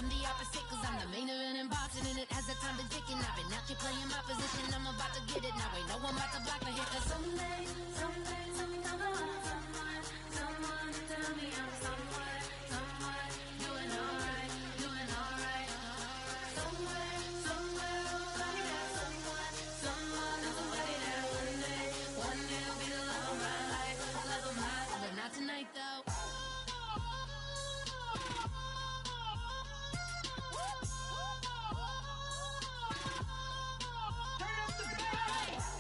I'm the opposite, cause I'm the main event and boxing, and it has the time to ticking. I've been out here playing my position, I'm about to get it. Now ain't no one about to block the hit, cause someday come along, someone to tell me I'm someone, doing alright. Somewhere, somebody that somebody that one day will be the love of my life, but not tonight though.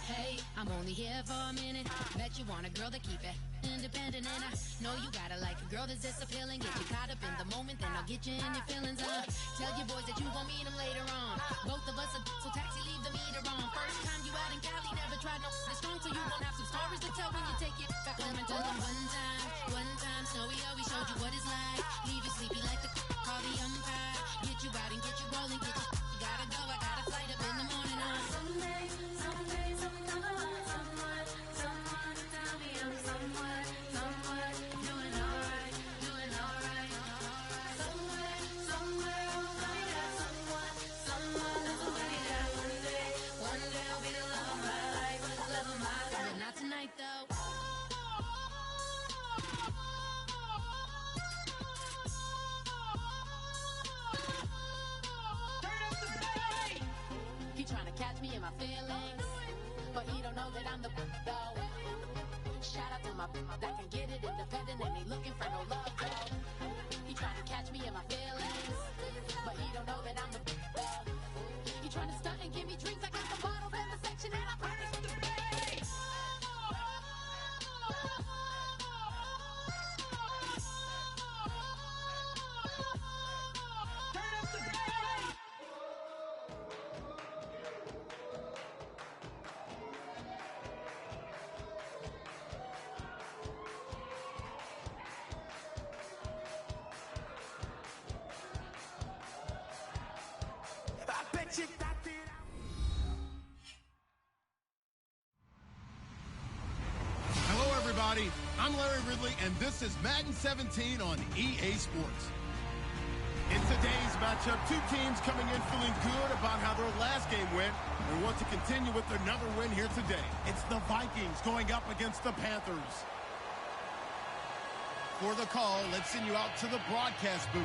Hey, I'm only here for a minute. Bet you want a girl to keep it independent, and I know you gotta like a girl that's disappealing. Get you caught up in the moment, then I'll get you in your feelings. Tell your boys that you gon' meet them later on. Both of us are so taxi, leave the meter on. First time you out in Cali, never tried no strong, so you gon' have some stories to tell when you take it back home and tell them one time, Snowy always showed you what it's like. Leave you sleepy like the call the umpire. Get you out and get you rolling, get you gotta go. I got a flight up in the morning on someday come along, someone to tell me I'm someone, doing alright. Somewhere, somebody that somebody that one day will be the love of my life, but not tonight though. He trying to catch me in my feelings, but he don't know that I'm the though. Shout out to my that can get it independent, and he looking for no love though. He trying to catch me in my feelings, but he don't know that I'm the though. He trying to stunt and give me drinks. I got the bottles in the section, and I promise to pay. Hello, everybody. I'm Larry Ridley, and this is Madden 17 on EA Sports. In today's matchup, two teams coming in feeling good about how their last game went and want to continue with another win here today. It's the Vikings going up against the Panthers. For the call, let's send you out to the broadcast booth,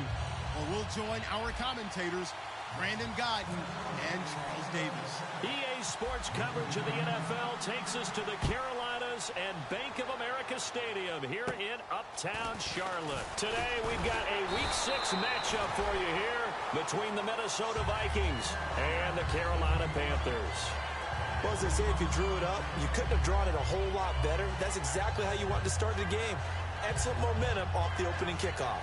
where we'll join our commentators, Brandon Guyton and Charles Davis. EA Sports coverage of the NFL takes us to the Carolinas and Bank of America Stadium here in Uptown Charlotte. Today we've got a Week 6 matchup for you here between the Minnesota Vikings and the Carolina Panthers. Well, as they say, if you drew it up, you couldn't have drawn it a whole lot better. That's exactly how you wanted to start the game. Excellent momentum off the opening kickoff.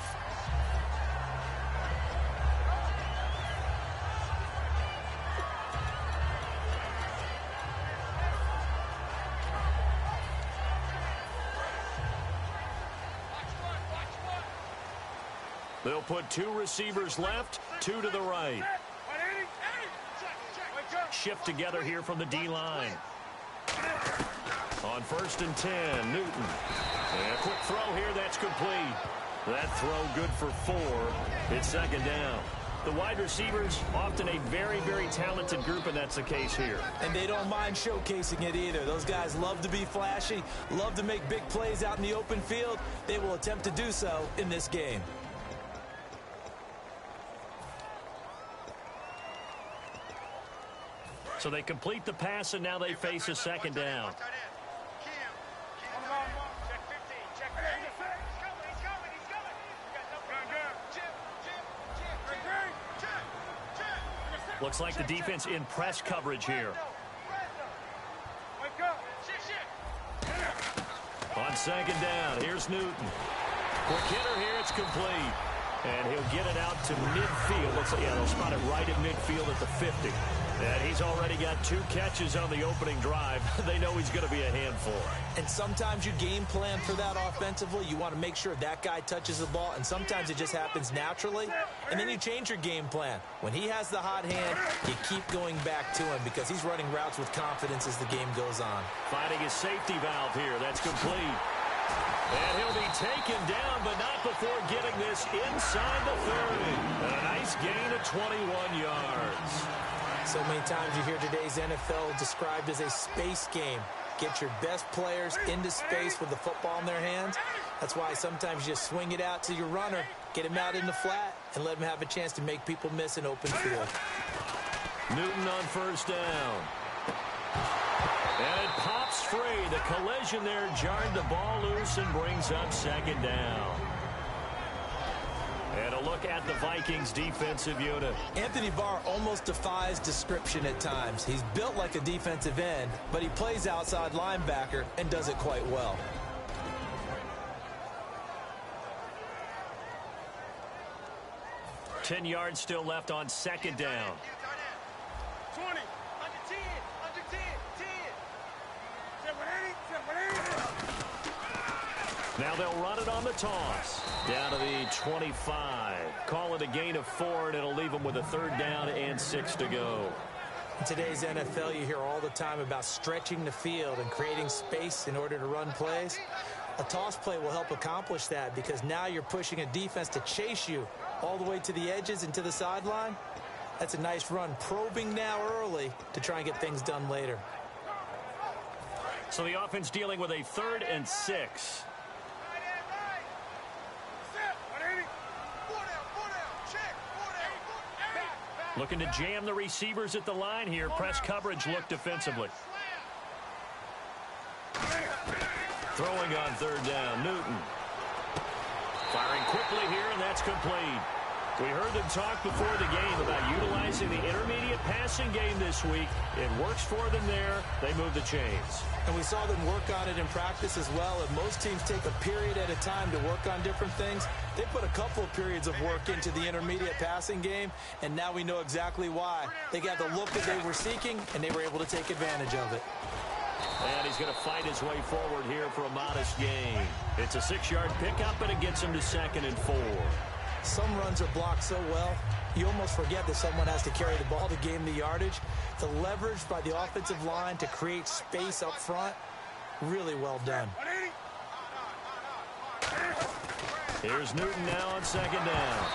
They'll put two receivers left, two to the right. Shift together here from the D-line. On 1st and 10, Newton. And a quick throw here, that's complete. That throw good for 4. It's second down. The wide receivers, often a very, very talented group, and that's the case here. And they don't mind showcasing it either. Those guys love to be flashy, love to make big plays out in the open field. They will attempt to do so in this game. So they complete the pass, and now they face a second down. Looks like the defense in press coverage here. On second down, here's Newton. Quick hitter here, it's complete. And he'll get it out to midfield. Looks like, yeah, they'll spot it right at midfield at the 50. And he's already got 2 catches on the opening drive. They know he's going to be a handful. And sometimes you game plan for that offensively. You want to make sure that guy touches the ball, and sometimes it just happens naturally. And then you change your game plan. When he has the hot hand, you keep going back to him because he's running routes with confidence as the game goes on. Finding his safety valve here. That's complete. And he'll be taken down, but not before getting this inside the 30. And a nice gain of 21 yards. So many times you hear today's NFL described as a space game. Get your best players into space with the football in their hands. That's why sometimes you just swing it out to your runner, get him out in the flat, and let him have a chance to make people miss an open field. Newton on first down. And it pops free. The collision there jarred the ball loose and brings up second down. And a look at the Vikings defensive unit. Anthony Barr almost defies description at times. He's built like a defensive end, but he plays outside linebacker and does it quite well. Ten yards still left on second down. 20, under 10, under 10, 10. Now they'll run it on the toss. Down to the 25. Call it a gain of 4, and it'll leave them with a third down and 6 to go. In today's NFL, you hear all the time about stretching the field and creating space in order to run plays. A toss play will help accomplish that because now you're pushing a defense to chase you all the way to the edges and to the sideline. That's a nice run, probing now early to try and get things done later. So the offense dealing with a 3rd and 6. Looking to jam the receivers at the line here. Press coverage look defensively. Throwing on third down, Newton. Firing quickly here, and that's complete. We heard them talk before the game about utilizing the intermediate passing game this week. It works for them there. They move the chains. And we saw them work on it in practice as well. And most teams take a period at a time to work on different things. They put a couple of periods of work into the intermediate passing game, and now we know exactly why. They got the look that they were seeking, and they were able to take advantage of it. And he's going to fight his way forward here for a modest gain. It's a 6-yard pickup, and it gets him to 2nd and 4. Some runs are blocked so well, you almost forget that someone has to carry the ball to gain the yardage. The leverage by the offensive line to create space up front, really well done. Here's Newton now on 2nd down.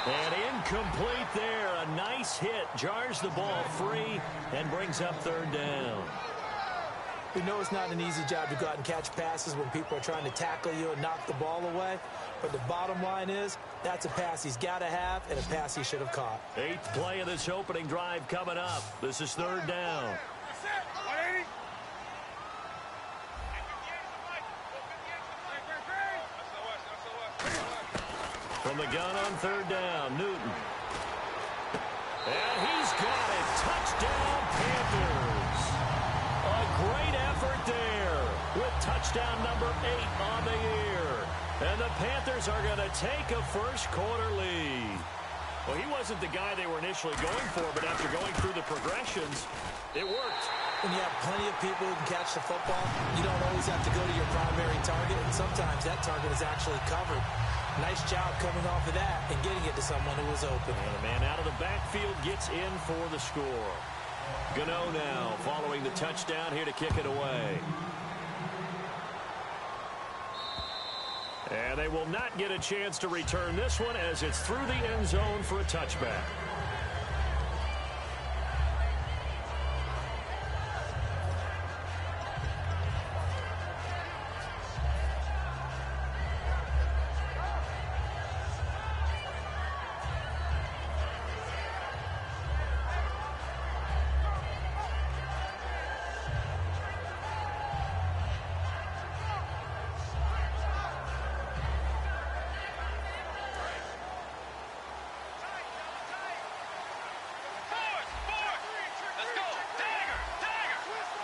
And incomplete there. A nice hit. Jars the ball free and brings up 3rd down. We know it's not an easy job to go out and catch passes when people are trying to tackle you and knock the ball away. But the bottom line is, that's a pass he's got to have and a pass he should have caught. 8th play of this opening drive coming up. This is 3rd down. From the gun on 3rd down, Newton. And he's got it. Touchdown, Panthers. A great effort there with touchdown number 8 on the year. And the Panthers are going to take a first-quarter lead. Well, he wasn't the guy they were initially going for, but after going through the progressions, it worked. When you have plenty of people who can catch the football, you don't always have to go to your primary target, and sometimes that target is actually covered. Nice job coming off of that and getting it to someone who was open. And the man out of the backfield gets in for the score. Gano now following the touchdown here to kick it away. And they will not get a chance to return this one as it's through the end zone for a touchback.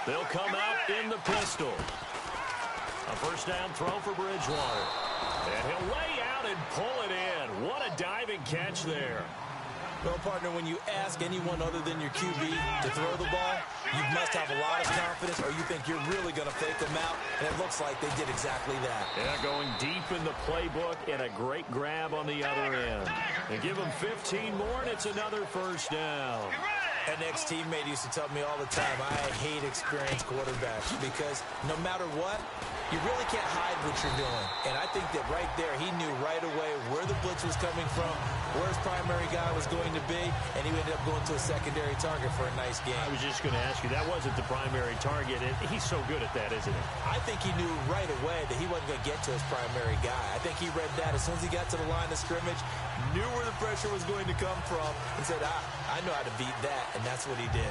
They'll come out in the pistol. A first down throw for Bridgewater. And he'll lay out and pull it in. What a diving catch there. Well, partner, when you ask anyone other than your QB to throw the ball, you must have a lot of confidence or you think you're really going to fake them out, and it looks like they did exactly that. Yeah, going deep in the playbook and a great grab on the other end. They give them 15 more, and it's another first down. An ex-teammate used to tell me all the time, I hate experienced quarterbacks because no matter what, you really can't hide what you're doing. And I think that right there, he knew right away where the blitz was coming from, where his primary guy was going to be, and he ended up going to a secondary target for a nice game. I was just going to ask you, that wasn't the primary target, and he's so good at that, isn't he? I think he knew right away that he wasn't going to get to his primary guy. I think he read that as soon as he got to the line of scrimmage, knew where the pressure was going to come from, and said, I know how to beat that, and that's what he did.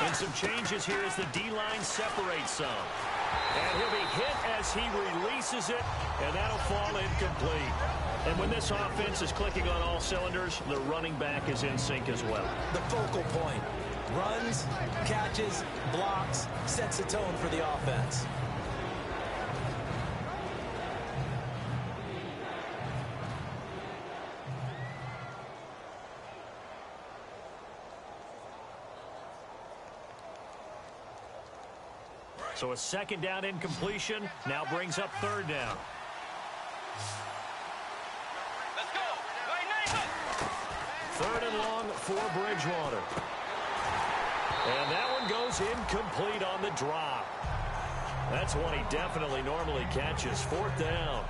And some changes here as the D-line separates some. And he'll be hit as he releases it, and that'll fall incomplete. And when this offense is clicking on all cylinders, the running back is in sync as well. The focal point. Runs, catches, blocks, sets the tone for the offense. So a second down incompletion now brings up third down. Let's go. Third and long for Bridgewater. And that one goes incomplete on the drop. That's one he definitely normally catches. Fourth down.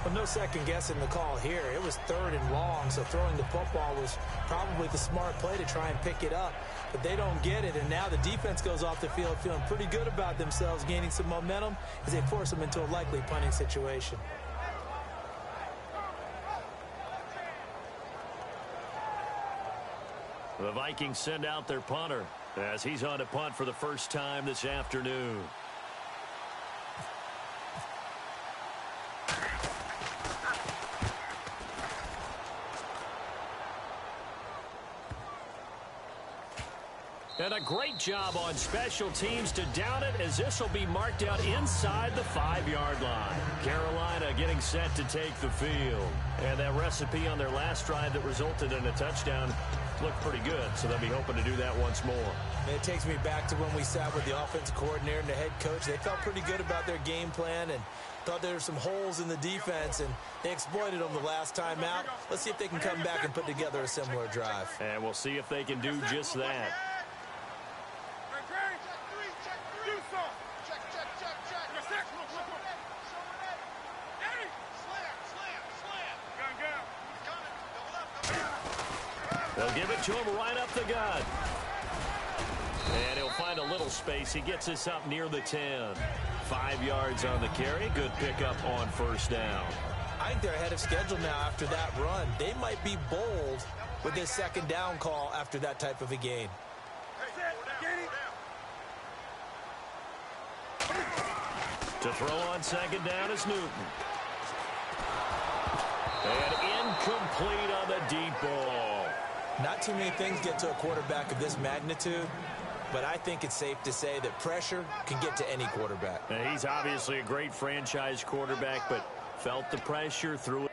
Well, no second guessing the call here. It was third and long, so throwing the football was probably the smart play to try and pick it up. But they don't get it, and now the defense goes off the field feeling pretty good about themselves, gaining some momentum as they force them into a likely punting situation. The Vikings send out their punter as he's on to punt for the first time this afternoon. And a great job on special teams to down it, as this will be marked out inside the 5-yard line. Carolina getting set to take the field. And that recipe on their last drive that resulted in a touchdown looked pretty good, so they'll be hoping to do that once more. And it takes me back to when we sat with the offensive coordinator and the head coach. They felt pretty good about their game plan and thought there were some holes in the defense, and they exploited them the last time out. Let's see if they can come back and put together a similar drive. And we'll see if they can do just that. They'll give it to him right up the gut. And he'll find a little space. He gets this up near the 10. 5 yards on the carry. Good pickup on first down. I think they're ahead of schedule now after that run. They might be bold with this second down call after that type of a gain. To throw on second down is Newton. And incomplete on the deep ball. Not too many things get to a quarterback of this magnitude, but I think it's safe to say that pressure can get to any quarterback. Now, he's obviously a great franchise quarterback, but felt the pressure through it.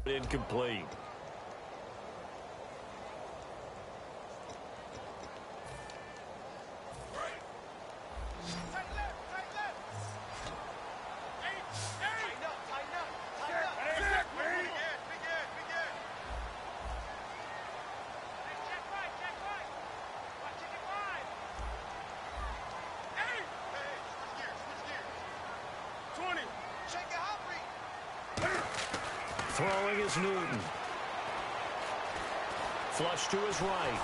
Incomplete. Throwing is Newton. Flush to his right.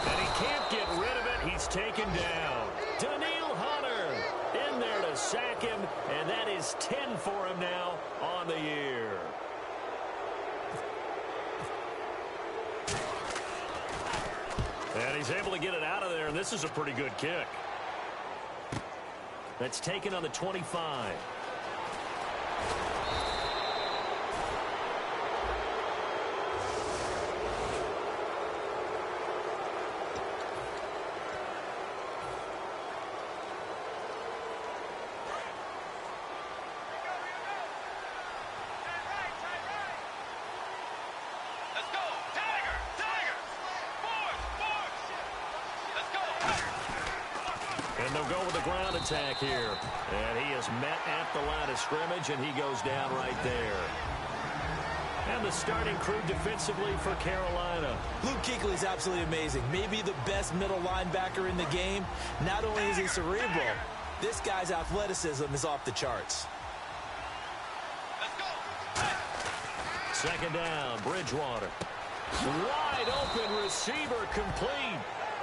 And he can't get rid of it. He's taken down. Daniil Hunter in there to sack him. And that is 10 for him now on the year. And he's able to get it out of there, and this is a pretty good kick. That's taken on the 25. And they'll go with the ground attack here. And he is met at the line of scrimmage, and he goes down right there. And the starting crew defensively for Carolina. Luke Kuechly is absolutely amazing. Maybe the best middle linebacker in the game. Not only is he cerebral, this guy's athleticism is off the charts. Second down, Bridgewater. Wide open receiver, complete.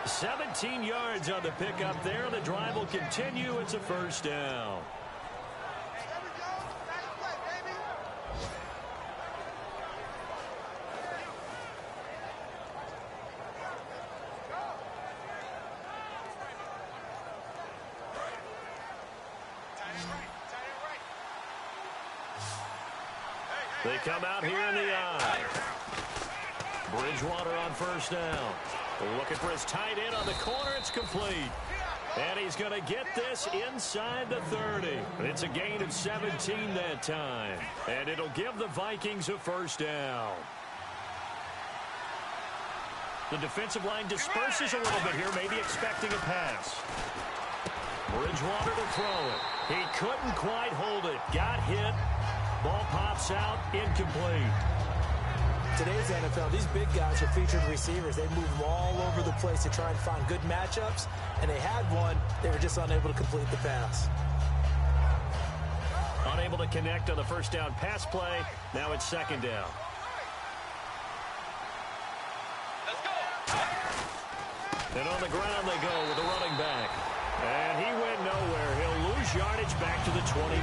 17 yards on the pickup there. The drive will continue. It's a first down. They come out here in the eye. Bridgewater on first down. Looking for his tight end on the corner. It's complete. And he's going to get this inside the 30. It's a gain of 17 that time. And it'll give the Vikings a first down. The defensive line disperses a little bit here, maybe expecting a pass. Bridgewater to throw it. He couldn't quite hold it. Got hit. Ball pops out. Incomplete. Today's NFL, these big guys are featured receivers. They move all over the place to try and find good matchups, and they had one. They were just unable to complete the pass. Unable to connect on the first down pass play. Now it's second down. And on the ground they go with the running back. And he went nowhere. He'll lose yardage back to the 29.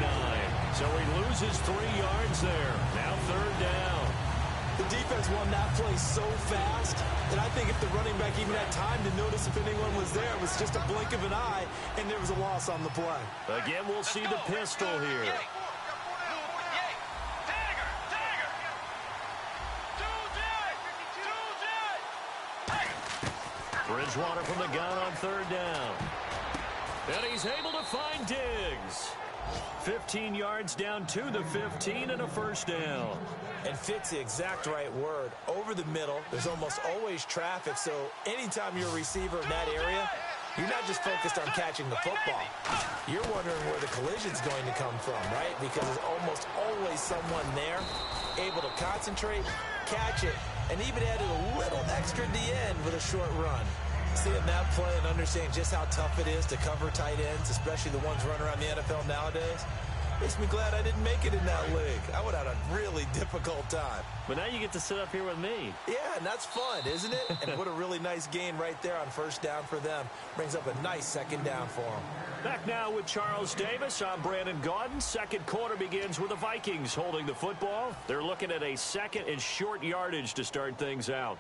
So he loses 3 yards there. Now third down. The defense won that play so fast that I think if the running back even had time to notice if anyone was there, it was just a blink of an eye, and there was a loss on the play. Again, we'll see the pistol here. Bridgewater from the gun on third down. And he's able to find Diggs. 15 yards down to the 15 and a first down. And fit's the exact right word. Over the middle, there's almost always traffic, so anytime you're a receiver in that area, you're not just focused on catching the football. You're wondering where the collision's going to come from, right? Because there's almost always someone there able to concentrate, catch it, and even added a little extra at the end with a short run. Seeing that play and understanding just how tough it is to cover tight ends, especially the ones running around the NFL nowadays, makes me glad I didn't make it in that league. I would have had a really difficult time. But now you get to sit up here with me. Yeah, and that's fun, isn't it? And what a really nice gain right there on first down for them. Brings up a nice second down for them. Back now with Charles Davis. I'm Brandon Gaudin. Second quarter begins with the Vikings holding the football. They're looking at a second and short yardage to start things out.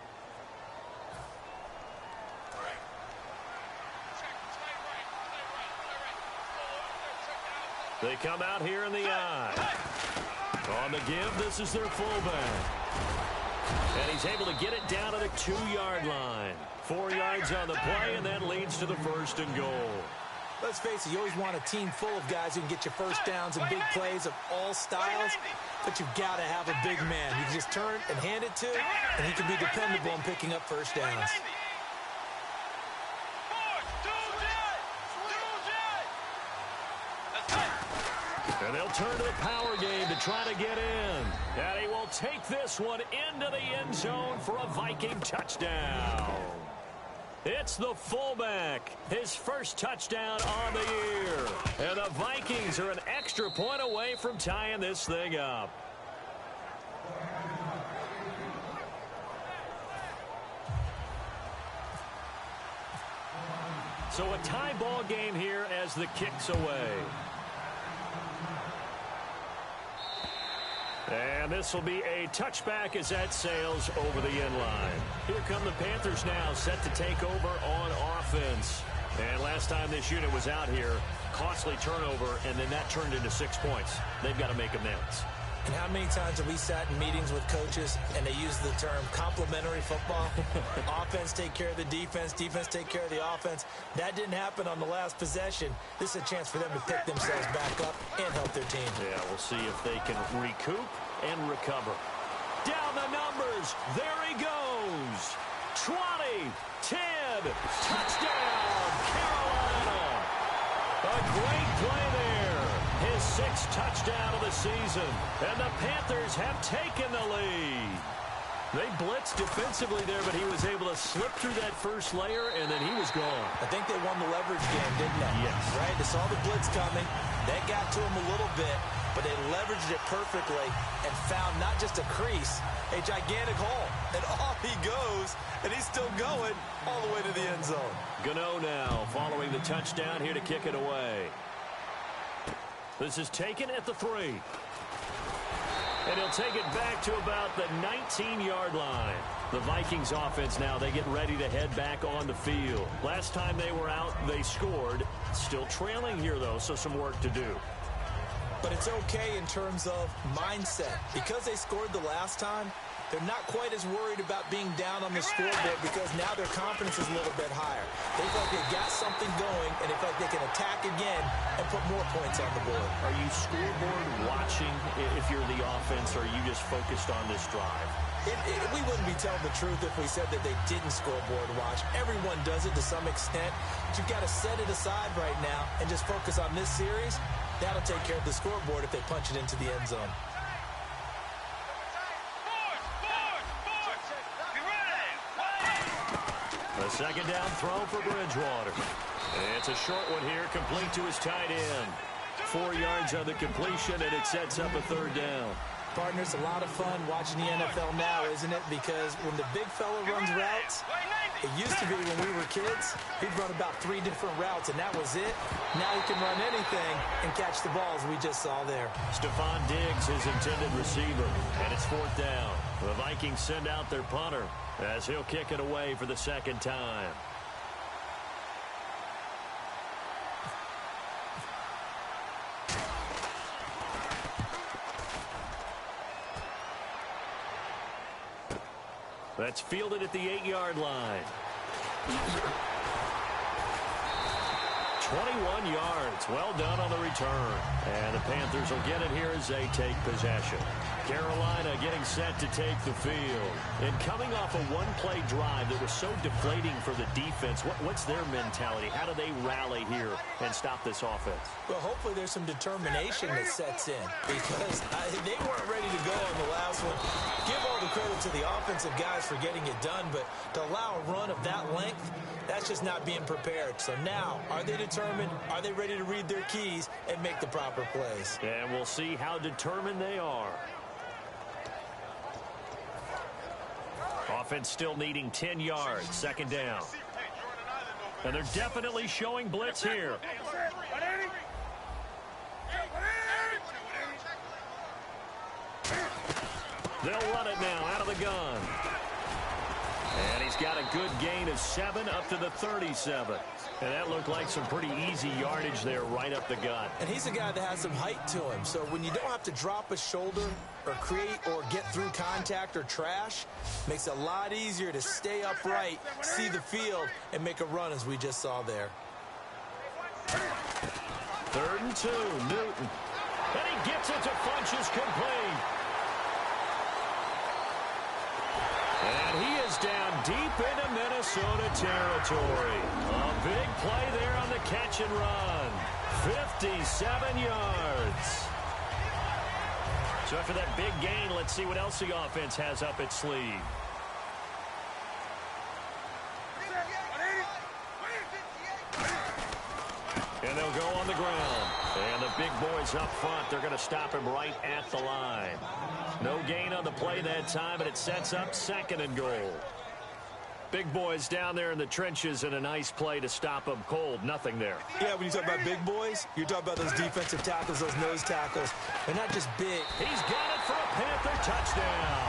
They come out here in the eye. On the give, this is their fullback. And he's able to get it down to the 2-yard line. 4 yards on the play, and that leads to the first and goal. Let's face it, you always want a team full of guys who can get you first downs and big plays of all styles, but you've got to have a big man. You can just turn and hand it to, and he can be dependable in picking up first downs. And they'll turn to the power game to try to get in. And he will take this one into the end zone for a Viking touchdown. It's the fullback, his first touchdown on the year. And the Vikings are an extra point away from tying this thing up. So a tie ball game here as the kick's away. And this will be a touchback as that sails over the end line. Here come the Panthers now, set to take over on offense. And last time this unit was out here, costly turnover, and then that turned into 6 points. They've got to make amends. And how many times have we sat in meetings with coaches and they use the term complementary football? Offense take care of the defense, defense take care of the offense. That didn't happen on the last possession. This is a chance for them to pick themselves back up and help their team. Yeah, we'll see if they can recoup and recover. Down the numbers. There he goes. 20, 10, touchdown, Carolina. A great play there. His 6th touchdown of the season. And the Panthers have taken the lead. They blitzed defensively there, but he was able to slip through that first layer, and then he was gone. I think they won the leverage game, didn't they? Yes. Right? They saw the blitz coming. That got to him a little bit, but they leveraged it perfectly and found not just a crease, a gigantic hole. And off he goes, and he's still going all the way to the end zone. Gano now following the touchdown here to kick it away. This is taken at the 3. And he'll take it back to about the 19-yard line. The Vikings offense now, they get ready to head back on the field. Last time they were out, they scored. Still trailing here, though, so some work to do. But it's okay in terms of mindset. Because they scored the last time, they're not quite as worried about being down on the scoreboard because now their confidence is a little bit higher. They feel like they got something going, and they feel like they can attack again and put more points on the board. Are you scoreboard watching if you're the offense, or are you just focused on this drive? We wouldn't be telling the truth if we said that they didn't scoreboard watch. Everyone does it to some extent. But you've got to set it aside right now and just focus on this series. That'll take care of the scoreboard if they punch it into the end zone. A second down throw for Bridgewater. It's a short one here, complete to his tight end. 4 yards on the completion, and it sets up a 3rd down. Partner, it's a lot of fun watching the NFL now, isn't it? Because when the big fella runs routes, it used to be when we were kids, he'd run about 3 different routes, and that was it. Now he can run anything and catch the balls we just saw there. Stephon Diggs, his intended receiver, and it's 4th down. The Vikings send out their punter as he'll kick it away for the 2nd time. That's fielded at the 8-yard line. 21 yards. Well done on the return. And the Panthers will get it here as they take possession. Carolina getting set to take the field. And coming off a one-play drive that was so deflating for the defense, what's their mentality? How do they rally here and stop this offense? Well, hopefully there's some determination that sets in because they weren't ready to go on the last one. Give all the credit to the offensive guys for getting it done, but to allow a run of that length, that's just not being prepared. So now, are they determined? Are they ready to read their keys and make the proper plays? And we'll see how determined they are. Offense still needing 10 yards, 2nd down. And they're definitely showing blitz here. They'll run it now out of the gun. And he's got a good gain of 7 up to the 37. And that looked like some pretty easy yardage there right up the gut. And he's a guy that has some height to him. So when you don't have to drop a shoulder or create or get through contact or trash, makes it a lot easier to stay upright, see the field, and make a run as we just saw there. 3rd and 2, Newton. And he gets it to Funchess complete. And he is down deep into Minnesota territory. A big play there on the catch and run. 57 yards. So after that big gain, let's see what else the offense has up its sleeve. And they'll go on the ground. And the big boys up front, they're going to stop him right at the line. No gain on the play that time, and it sets up 2nd and goal. Big boys down there in the trenches, and a nice play to stop them cold. Nothing there. Yeah, when you talk about big boys, you're talking about those defensive tackles, those nose tackles. They're not just big. He's got it for a Panther touchdown.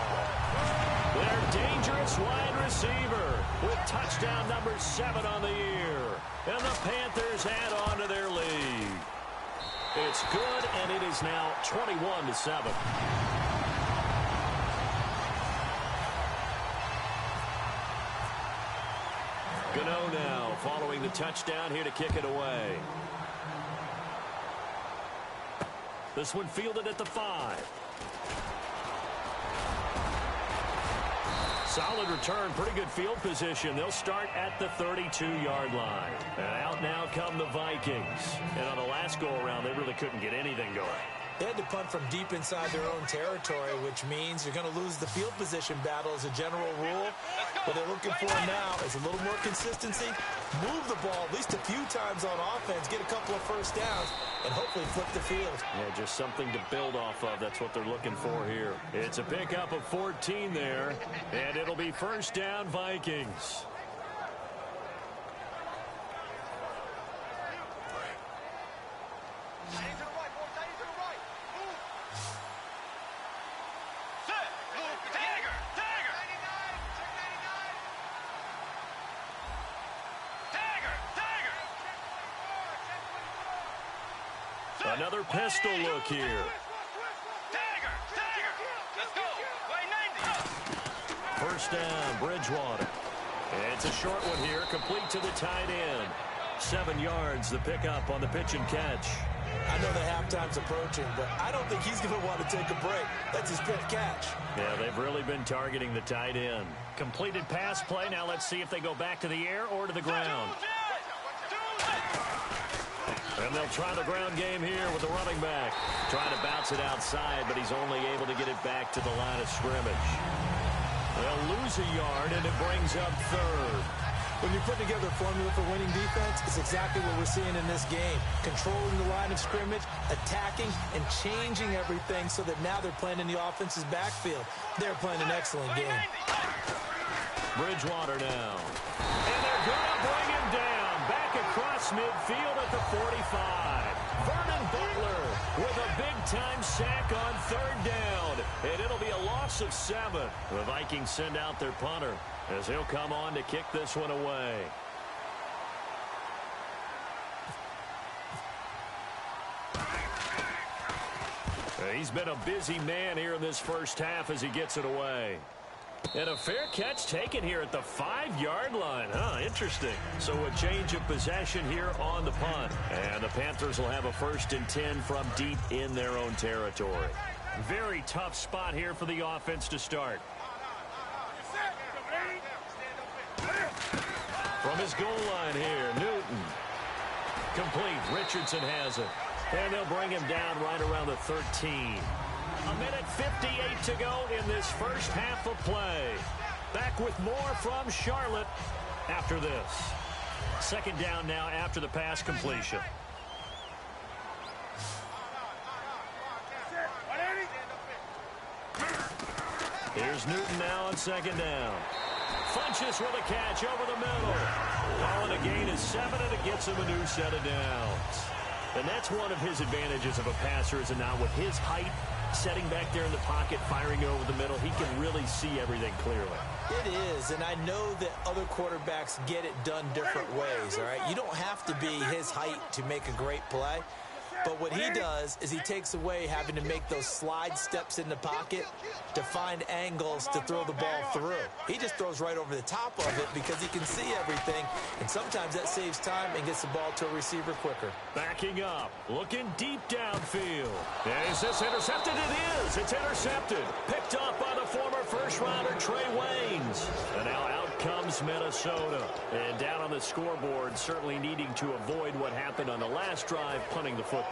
Their dangerous wide receiver with touchdown number 7 on the year. And the Panthers add on to their lead. It's good, and it is now 21-7. Gano now following the touchdown here to kick it away. This one fielded at the 5. Solid return, pretty good field position. They'll start at the 32-yard line. And out now come the Vikings. And on the last go-around, they really couldn't get anything going. They had to punt from deep inside their own territory, which means you're going to lose the field position battle as a general rule. What they're looking for now is a little more consistency, move the ball at least a few times on offense, get a couple of first downs, and hopefully flip the field. Yeah, just something to build off of. That's what they're looking for here. It's a pickup of 14 there, and it'll be first down Vikings. Another pistol look here. Let's go. First down, Bridgewater. It's a short one here, complete to the tight end. 7 yards, the pickup on the pitch and catch. I know the halftime's approaching, but I don't think he's going to want to take a break. That's his fifth catch. Yeah, they've really been targeting the tight end. Completed pass play. Now let's see if they go back to the air or to the ground. And they'll try the ground game here with the running back. Trying to bounce it outside, but he's only able to get it back to the line of scrimmage. They'll lose a yard, and it brings up third. When you put together a formula for winning defense, it's exactly what we're seeing in this game. Controlling the line of scrimmage, attacking, and changing everything so that now they're playing in the offense's backfield. They're playing an excellent game. Bridgewater now. And they're going to bring him down. Back across midfield at the 45. Vernon Butler with a big-time sack on third down. And it'll be a loss of 7. The Vikings send out their punter as he'll come on to kick this one away. He's been a busy man here in this first half as he gets it away. And a fair catch taken here at the 5-yard line. Interesting. So a change of possession here on the punt. And the Panthers will have a 1st and 10 from deep in their own territory. Very tough spot here for the offense to start. From his goal line here, Newton. Complete. Richardson has it. And they'll bring him down right around the 13. A minute 58 to go in this first half of play. Back with more from Charlotte after this. 2nd down now after the pass completion. Here's Newton now on 2nd down. Funches with a catch over the middle. Calling a gain is 7, and it gets him a new set of downs. And that's one of his advantages of a passer, is now with his height, setting back there in the pocket, firing over the middle, he can really see everything clearly. It is, and I know that other quarterbacks get it done different ways, all right? You don't have to be his height to make a great play. But what he does is he takes away having to make those slide steps in the pocket to find angles to throw the ball through. He just throws right over the top of it because he can see everything, and sometimes that saves time and gets the ball to a receiver quicker. Backing up, looking deep downfield. Is this intercepted? It is. It's intercepted. Picked up by the former first-rounder Trey Waynes. And now out comes Minnesota. And down on the scoreboard, certainly needing to avoid what happened on the last drive, punting the football.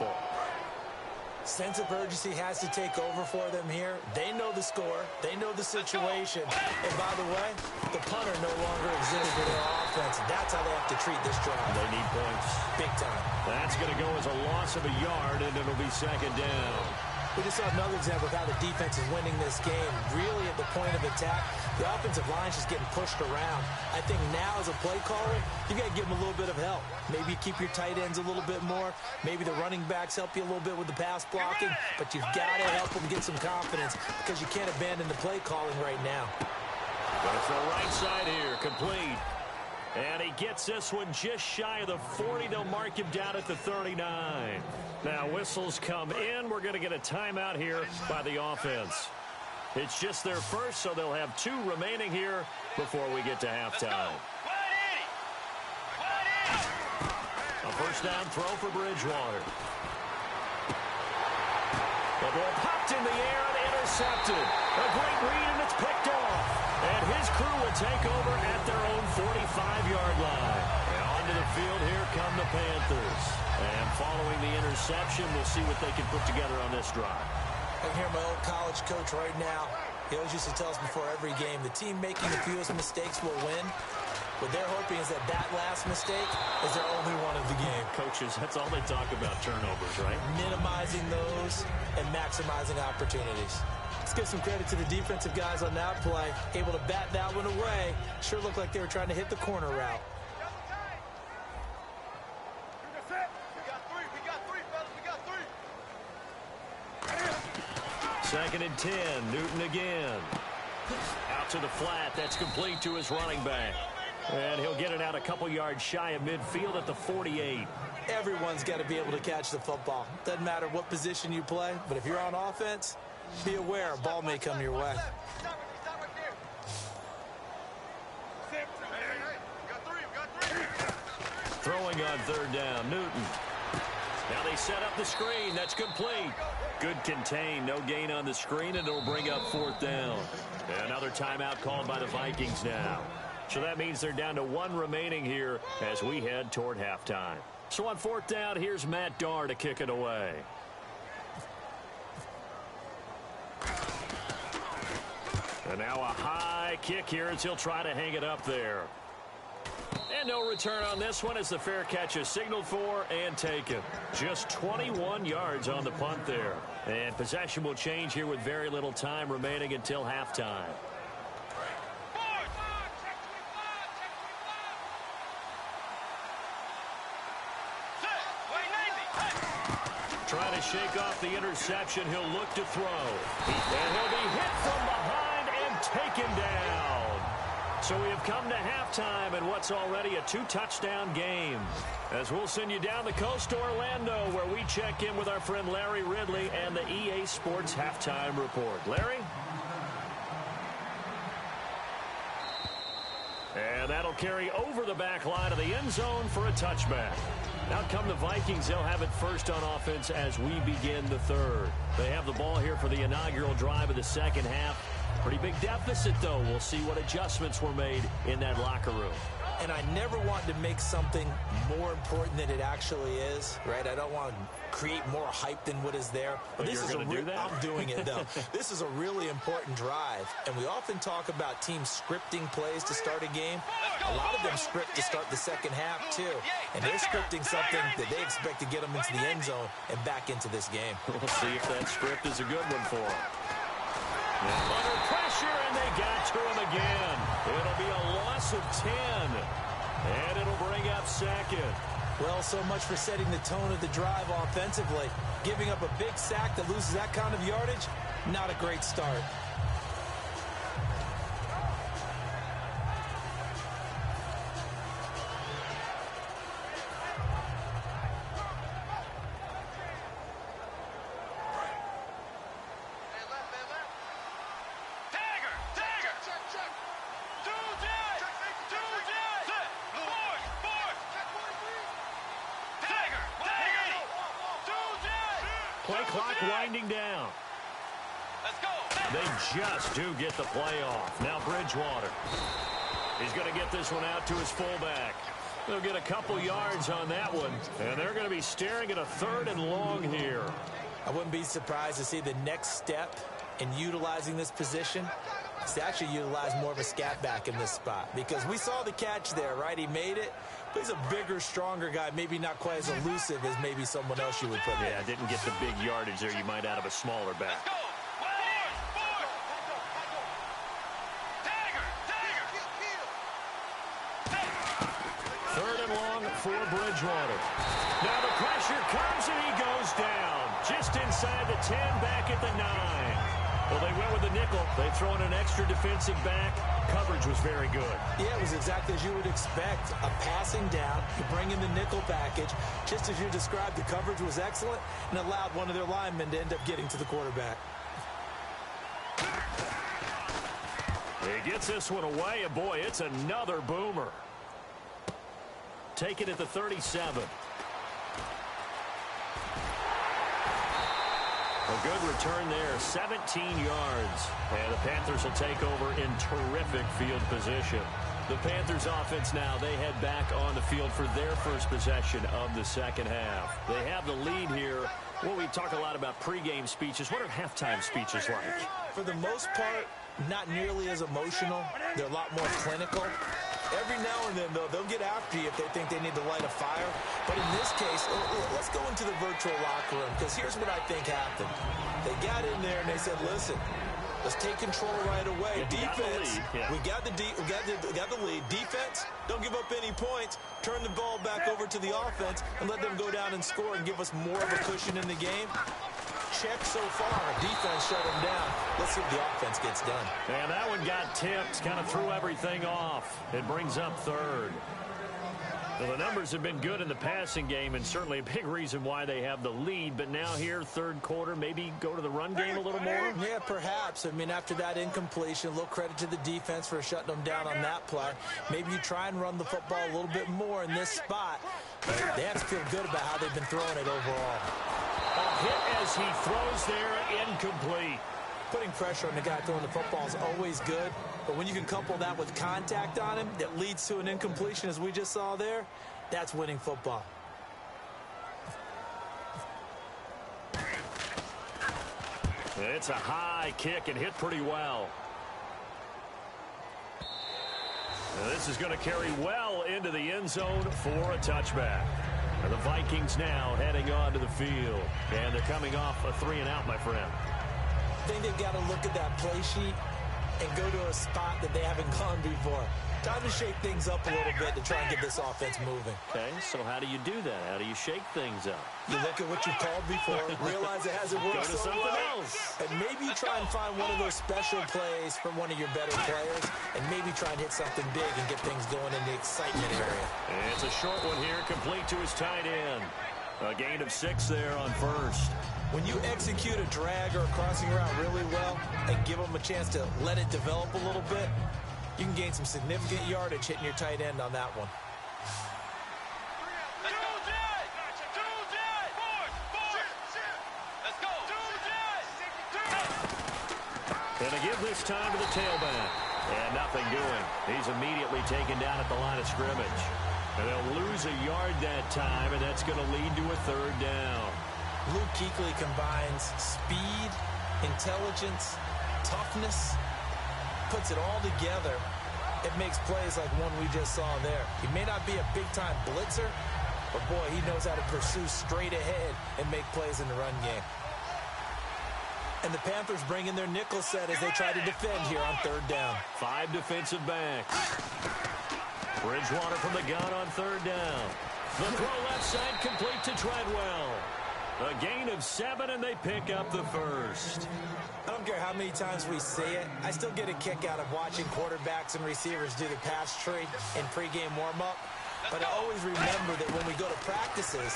Sense of urgency has to take over for them here. They know the score. They know the situation. And by the way, the punter no longer exists for their offense. That's how they have to treat this drive. They need points. Big time. That's going to go as a loss of a yard, and it'll be 2nd down. We just saw another example of how the defense is winning this game. Really at the point of attack, The offensive line's just getting pushed around. I think now as a play caller, you got to give them a little bit of help. Maybe you keep your tight ends a little bit more. Maybe the running backs help you a little bit with the pass blocking. But you've got to help them get some confidence because you can't abandon the play calling right now. Going to throw right side here, complete. And he gets this one just shy of the 40. They'll mark him down at the 39. Now whistles come in. We're going to get a timeout here by the offense. It's just their first, so they'll have 2 remaining here before we get to halftime. A first down throw for Bridgewater. The ball popped in the air and intercepted. A great read, and it's picked off. And his crew will take over at their own 45-yard line. And onto the field, here come the Panthers. And following the interception, we'll see what they can put together on this drive. I can hear my old college coach right now. He always used to tell us before every game, the team making the fewest mistakes will win. What they're hoping is that last mistake is their only one of the game. Coaches, that's all they talk about, turnovers, right? Minimizing those and maximizing opportunities. Let's give some credit to the defensive guys on that play. Able to bat that one away. Sure looked like they were trying to hit the corner route. Second and 10, Newton again. Out to the flat, that's complete to his running back. And he'll get it out a couple yards shy of midfield at the 48. Everyone's got to be able to catch the football. Doesn't matter what position you play, but if you're on offense, be aware a ball may come your way. Throwing on third down, Newton. Now they set up the screen. That's complete. Good contain. No gain on the screen, and it'll bring up fourth down. Another timeout called by the Vikings now. So that means they're down to 1 remaining here as we head toward halftime. So on fourth down, here's Matt Darr to kick it away. And now a high kick here as he'll try to hang it up there. And no return on this one as the fair catch is signaled for and taken. Just 21 yards on the punt there. And possession will change here with very little time remaining until halftime. Trying to shake off the interception. He'll look to throw. And he'll be hit from behind and taken down. So we have come to halftime in what's already a 2-touchdown game. As we'll send you down the coast to Orlando, where we check in with our friend Larry Ridley and the EA Sports Halftime Report. Larry? And that'll carry over the back line of the end zone for a touchback. Out come the Vikings. They'll have it first on offense as we begin the third. They have the ball here for the inaugural drive of the second half. Pretty big deficit, though. We'll see what adjustments were made in that locker room. And I never want to make something more important than it actually is, right? I don't want to create more hype than what is there. But this is I'm doing it, though. This is a really important drive. And we often talk about teams scripting plays to start a game. A lot of them script to start the second half, too. And they're scripting something that they expect to get them into the end zone and back into this game. We'll see if that script is a good one for them. Under pressure, and they got to him again. It'll be a loss of 10, and it'll bring up second. Well, so much for setting the tone of the drive offensively. Giving up a big sack that loses that kind of yardage, not a great start. Play clock winding down. Let's go. They just do get the play off. Now Bridgewater. He's going to get this one out to his fullback. They'll get a couple yards on that one. And they're going to be staring at a 3rd and long here. I wouldn't be surprised to see the next step in utilizing this position is to actually utilize more of a scat back in this spot. Because we saw the catch there, right? He made it. But he's a bigger, stronger guy, maybe not quite as elusive as maybe someone else you would put in. Yeah, didn't get the big yardage there you might out of a smaller back. for Bridgewater. Now the pressure comes, and he goes down. Just inside the 10, back at the 9. Well, they went with the nickel. They throw in an extra defensive back. Coverage was very good. Yeah, it was exactly as you would expect. A passing down. You bring in the nickel package. Just as you described, the coverage was excellent and allowed one of their linemen to end up getting to the quarterback. He gets this one away, and boy, it's another boomer. Take it at the 37. A good return there, 17 yards. And the Panthers will take over in terrific field position. The Panthers offense now, they head back on the field for their first possession of the second half. They have the lead here. Well, we talk a lot about pregame speeches. What are halftime speeches like? For the most part, not nearly as emotional. They're a lot more clinical. Every now and then, though, they'll get after you if they think they need to light a fire. But in this case, let's go into the virtual locker room, because here's what I think happened. They got in there and they said, listen, let's take control right away. Defense, we got the lead. Defense, don't give up any points. Turn the ball back over to the offense and let them go down and score and give us more of a cushion in the game. Check so far. Defense shut them down. Let's see if the offense gets done. And that one got tipped, kind of threw everything off. It brings up third. Well, the numbers have been good in the passing game, and certainly a big reason why they have the lead. But now here, third quarter, maybe go to the run game a little more? Yeah, perhaps. I mean, after that incompletion, a little credit to the defense for shutting them down on that play. Maybe you try and run the football a little bit more in this spot. But they have to feel good about how they've been throwing it overall. A hit as he throws there, incomplete. Putting pressure on the guy throwing the football is always good, but when you can couple that with contact on him that leads to an incompletion, as we just saw there, that's winning football. It's a high kick and hit pretty well. Now this is going to carry well into the end zone for a touchback. And the Vikings now heading onto the field. And they're coming off a 3-and-out, my friend. I think they've got to look at that play sheet and go to a spot that they haven't gone before. Time to shake things up a little bit to try and get this offense moving. Okay, so how do you do that? How do you shake things up? You look at what you called before, realize it hasn't worked so something well. else. And maybe you try and find one of those special plays from one of your better players, and maybe try and hit something big and get things going in the excitement area. And it's a short one here, complete to his tight end. A gain of 6 there on first. When you execute a drag or a crossing route really well and give them a chance to let it develop a little bit, you can gain some significant yardage hitting your tight end on that one. And they give this time to the tailback. And nothing doing. He's immediately taken down at the line of scrimmage. And they'll lose a yard that time, and that's going to lead to a third down. Luke Kuechly combines speed, intelligence, toughness, puts it all together. It makes plays like one we just saw there. He may not be a big-time blitzer, but boy, he knows how to pursue straight ahead and make plays in the run game. And the Panthers bring in their nickel set as they try to defend here on third down. 5 defensive backs. Bridgewater from the gun on third down. The throw left side complete to Treadwell. A gain of 7, and they pick up the first. I don't care how many times we see it. I still get a kick out of watching quarterbacks and receivers do the pass tree in pregame warm-up. But I always remember that when we go to practices,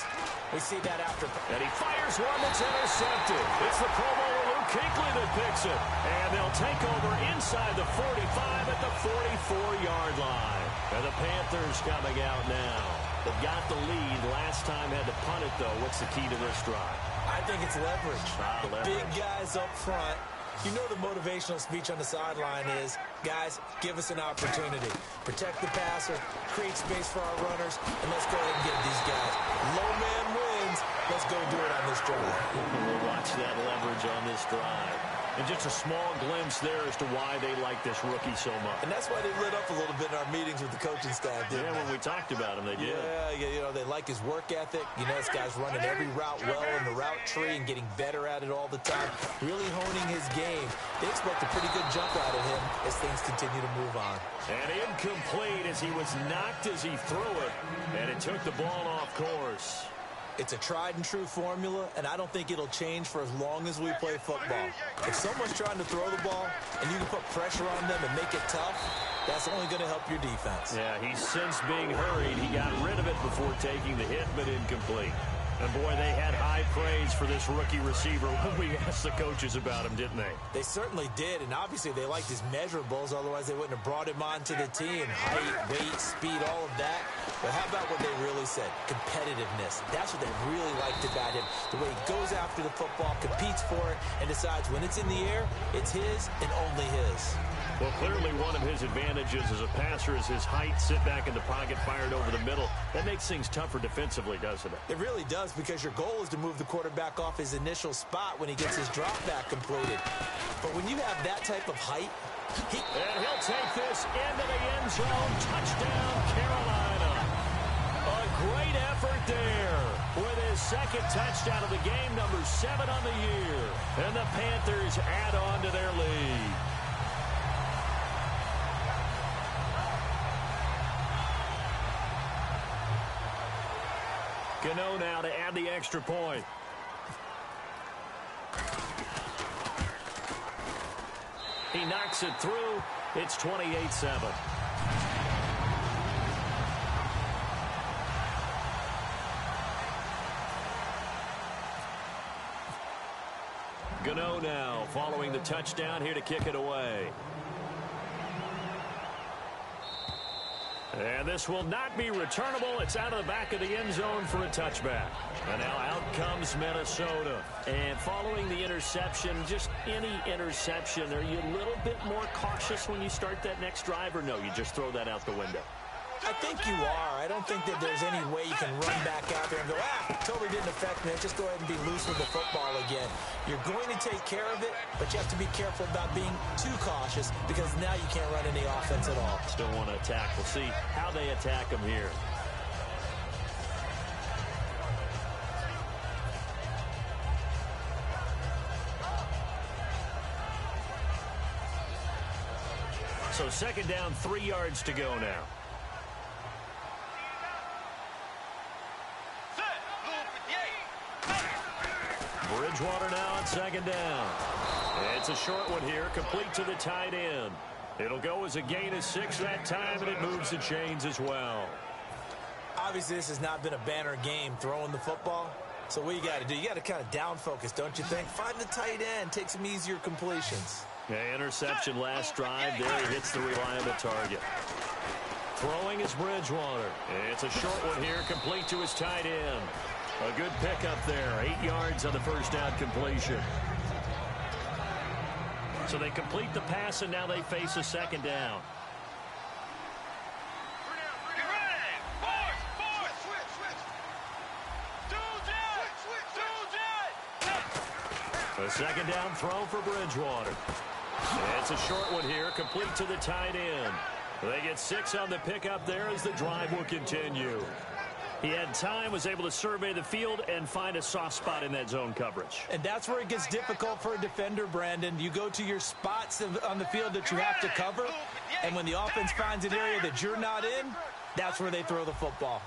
we see that after. And he fires one that's intercepted. It's the Pro Bowler Luke Kuechly that picks it. And they'll take over inside the 45 at the 44-yard line. And the Panthers coming out now. They've got the lead. Last time had to punt it, though. What's the key to this drive? I think it's leverage. Leverage. Big guys up front. You know the motivational speech on the sideline is, guys, give us an opportunity. Protect the passer, create space for our runners, and let's go ahead and get these guys. Low man wins. Let's go do it on this drive. We'll watch that leverage on this drive. And just a small glimpse there as to why they like this rookie so much. And that's why they lit up a little bit in our meetings with the coaching staff, didn't they? When we talked about him, they did. Yeah, they like his work ethic. This guy's running every route well in the route tree and getting better at it all the time, really honing his game. They expect a pretty good jump out of him as things continue to move on. And incomplete as he was knocked as he threw it, and it took the ball off course. It's a tried-and-true formula, and I don't think it'll change for as long as we play football. If someone's trying to throw the ball and you can put pressure on them and make it tough, that's only going to help your defense. Yeah, he's since being hurried. He got rid of it before taking the hit, but incomplete. And, boy, they had high praise for this rookie receiver when we asked the coaches about him, didn't they? They certainly did, and obviously they liked his measurables. Otherwise, they wouldn't have brought him onto the team. Height, weight, speed, all of that. But how about what they really said? Competitiveness. That's what they really liked about him. The way he goes after the football, competes for it, and decides when it's in the air, it's his and only his. Well, clearly one of his advantages as a passer is his height, sit back in the pocket, fired over the middle. That makes things tougher defensively, doesn't it? It really does, because your goal is to move the quarterback off his initial spot when he gets his drop back completed. But when you have that type of height, and he'll take this into the end zone. Touchdown, Carolina. A great effort there with his second touchdown of the game, number 7 on the year. And the Panthers add on to their lead. Gano now to add the extra point. He knocks it through. It's 28-7. Gano now following the touchdown here to kick it away. And this will not be returnable. It's out of the back of the end zone for a touchback. And now out comes Minnesota. And following the interception, just any interception, are you a little bit more cautious when you start that next drive, or no, you just throw that out the window? I think you are. I don't think that there's any way you can run back out there and go, totally didn't affect me. Just go ahead and be loose with the football again. You're going to take care of it, but you have to be careful about being too cautious, because now you can't run any offense at all. Still want to attack. We'll see how they attack him here. So second down, 3 yards to go now. Bridgewater now on second down. It's a short one here, complete to the tight end. It'll go as a gain of 6 that time, and it moves the chains as well. Obviously, this has not been a banner game throwing the football. So what you got to do, you got to kind of down focus, don't you think? Find the tight end, take some easier completions. Yeah, interception last drive. There he hits the reliable target. Throwing is Bridgewater. It's a short one here, complete to his tight end. A good pickup there, 8 yards on the first down completion. So they complete the pass, and now they face a second down. A second down throw for Bridgewater. It's a short one here, complete to the tight end. They get 6 on the pickup there as the drive will continue. He had time, was able to survey the field and find a soft spot in that zone coverage. And that's where it gets difficult for a defender, Brandon. You go to your spots on the field that you have to cover, and when the offense finds an area that you're not in, that's where they throw the football.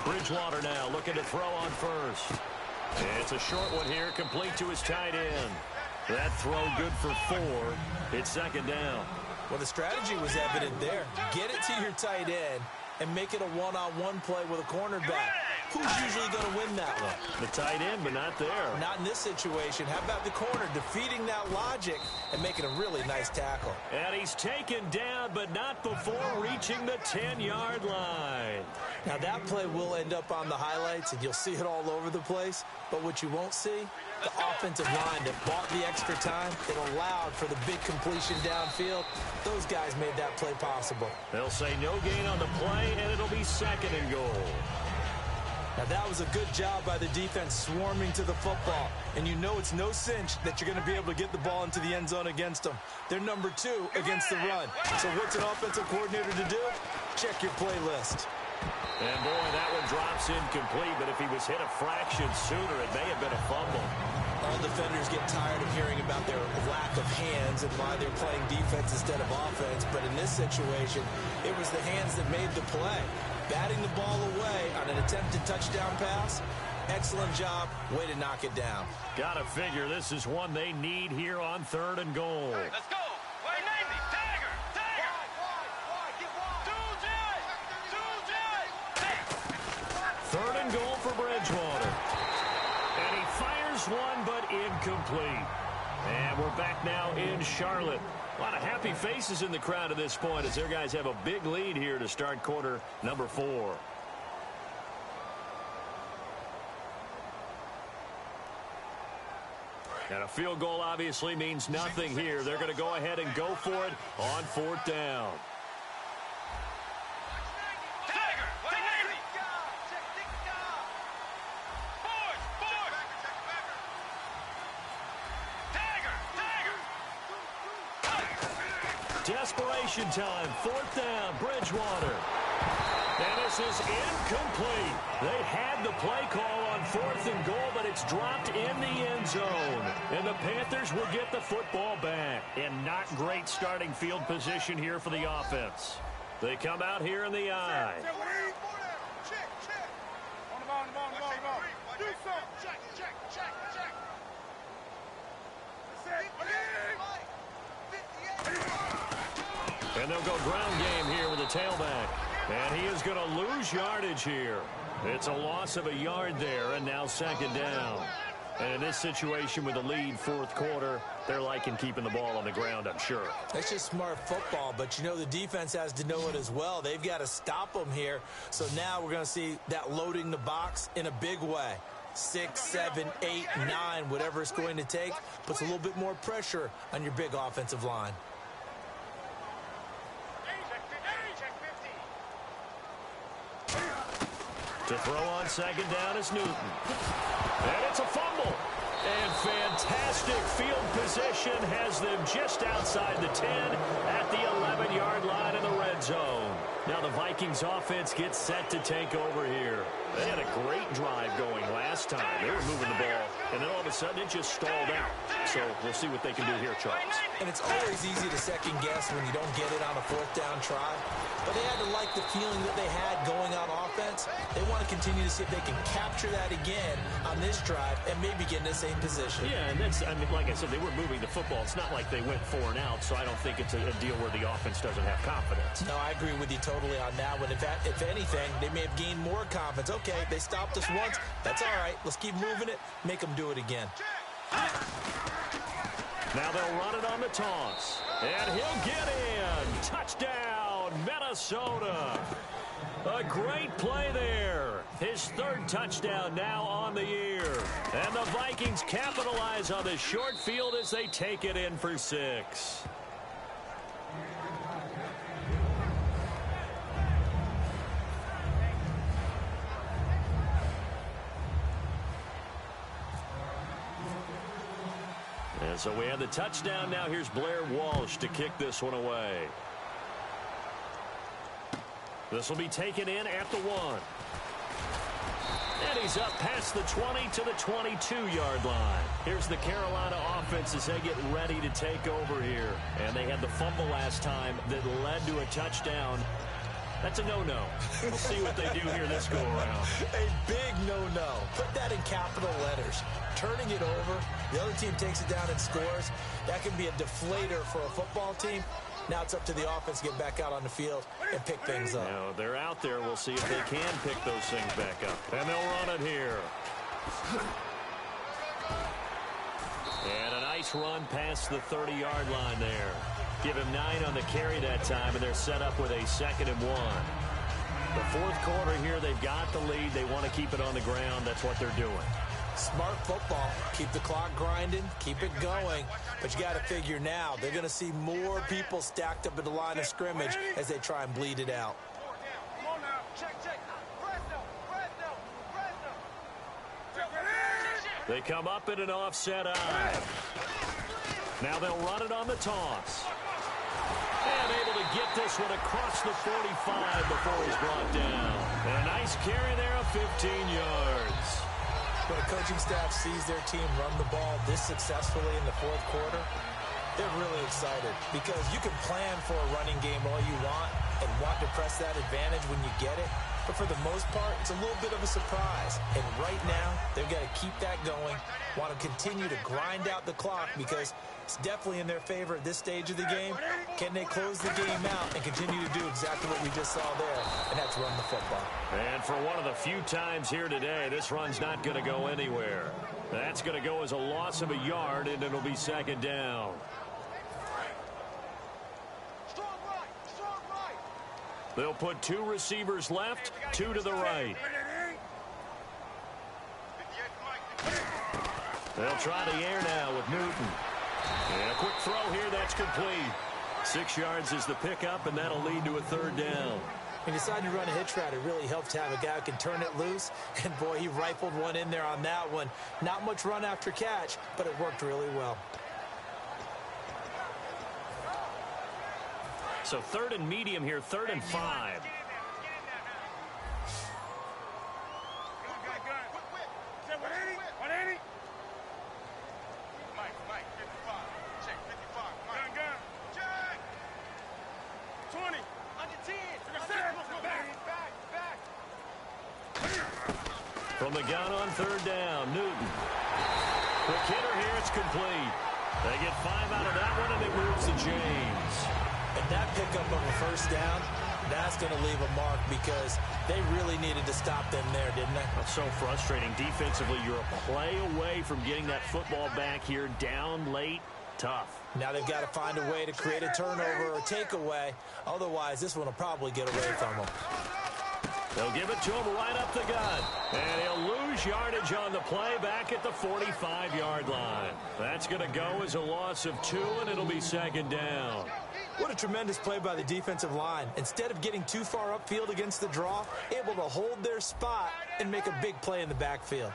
Bridgewater now looking to throw on first. It's a short one here, complete to his tight end. That throw good for 4. It's second down. Well, the strategy was evident there. Get it to your tight end and make it a one-on-one play with a cornerback. Who's usually going to win that one? The tight end, but not there. Not in this situation. How about the corner defeating that logic and making a really nice tackle? And he's taken down, but not before reaching the 10-yard line. Now, that play will end up on the highlights, and you'll see it all over the place. But what you won't see, the offensive line that bought the extra time, that allowed for the big completion downfield, those guys made that play possible. They'll say no gain on the play, and it'll be second and goal. Now, that was a good job by the defense swarming to the football. And you know it's no cinch that you're going to be able to get the ball into the end zone against them. They're number 2 against the run. So what's an offensive coordinator to do? Check your playlist. And, boy, that one drops incomplete. But if he was hit a fraction sooner, it may have been a fumble. All defenders get tired of hearing about their lack of hands and why they're playing defense instead of offense. But in this situation, it was the hands that made the play. Batting the ball away on an attempted touchdown pass. Excellent job. Way to knock it down. Gotta figure this is one they need here on 3rd and goal. Let's go. Wait, name me. Tiger. Tiger. Two, 3rd and goal for Bridgewater. And he fires one, but incomplete. And we're back now in Charlotte. A lot of happy faces in the crowd at this point as their guys have a big lead here to start quarter number 4. And a field goal obviously means nothing here. They're going to go ahead and go for it on 4th down. Desperation time, 4th down, Bridgewater. And this is incomplete. They had the play call on 4th and goal, but it's dropped in the end zone. And the Panthers will get the football back. And not great starting field position here for the offense. They come out here in the I. check. On the ball. Do something. Check. And they'll go ground game here with a tailback. And he is going to lose yardage here. It's a loss of a yard there, and now 2nd down. And in this situation with the lead 4th quarter, they're liking keeping the ball on the ground, I'm sure. That's just smart football, but you know the defense has to know it as well. They've got to stop them here. So now we're going to see that loading the box in a big way. 6, 7, 8, 9, whatever it's going to take, puts a little bit more pressure on your big offensive line. To throw on 2nd down is Newton. And it's a fumble. And fantastic field position has them just outside the 10 at the 11-yard line in the red zone. Now the Vikings offense gets set to take over here. They had a great drive going last time. They were moving the ball, and then all of a sudden it just stalled out. So we'll see what they can do here, Charles. And it's always easy to second guess when you don't get it on a 4th down try. But they had to like the feeling that they had going on offense. They want to continue to see if they can capture that again on this drive and maybe get in the same position. Yeah, and that's, I mean, like I said, they were moving the football. It's not like they went 4 and out, so I don't think it's a deal where the offense doesn't have confidence. No, I agree with you totally on that one. If anything, they may have gained more confidence. Okay, they stopped us once. That's all right. Let's keep moving it. Make them do it again. Now they'll run it on the toss. And he'll get in. Touchdown, Minnesota. A great play there. His 3rd touchdown now on the year. And the Vikings capitalize on the short field as they take it in for 6. And so we have the touchdown. Now here's Blair Walsh to kick this one away. This will be taken in at the 1. And he's up past the 20 to the 22-yard line. Here's the Carolina offense as they get ready to take over here. And they had the fumble last time that led to a touchdown. That's a no-no. We'll see what they do here this go-around. A big no-no. Put that in capital letters. Turning it over, the other team takes it down and scores. That can be a deflator for a football team. Now it's up to the offense to get back out on the field and pick things up. Now they're out there. We'll see if they can pick those things back up. And they'll run it here. And a nice run past the 30-yard line there. Give him 9 on the carry that time, and they're set up with a 2nd and 1. The 4th quarter here, they've got the lead. They want to keep it on the ground. That's what they're doing. Smart football. Keep the clock grinding. Keep it going. But you got to figure now, they're going to see more people stacked up at the line of scrimmage as they try and bleed it out. Come on now. Check. Press no. They come up in an offset eye. Now they'll run it on the toss. And able to get this one across the 45 before he's brought down. And a nice carry there of 15 yards. When a coaching staff sees their team run the ball this successfully in the fourth quarter, they're really excited because you can plan for a running game all you want and want to press that advantage when you get it. But for the most part, it's a little bit of a surprise. And right now, they've got to keep that going, want to continue to grind out the clock because it's definitely in their favor at this stage of the game. Can they close the game out and continue to do exactly what we just saw there, and that's run the football. And for one of the few times here today, this run's not going to go anywhere. That's going to go as a loss of a yard, and it'll be second down. They'll put two receivers left, two to the right. They'll try the air now with Newton. And a quick throw here, that's complete. 6 yards is the pickup, and that'll lead to a third down. When you decide to run a hitch route, it really helps to have a guy who can turn it loose. And, boy, he rifled one in there on that one. Not much run after catch, but it worked really well. So third and medium here, 3rd and 5. From the gun on 3rd down, Newton. Quick hitter here, it's complete. They get 5 out of that one, and it moves to James. And that pickup of a first down, that's going to leave a mark because they really needed to stop them there, didn't they? That's so frustrating. Defensively, you're a play away from getting that football back here down late. Tough. Now they've got to find a way to create a turnover or takeaway. Otherwise, this one will probably get away from them. They'll give it to him right up the gut. And he'll lose yardage on the play back at the 45-yard line. That's going to go as a loss of 2, and it'll be second down. What a tremendous play by the defensive line. Instead of getting too far upfield against the draw, able to hold their spot and make a big play in the backfield.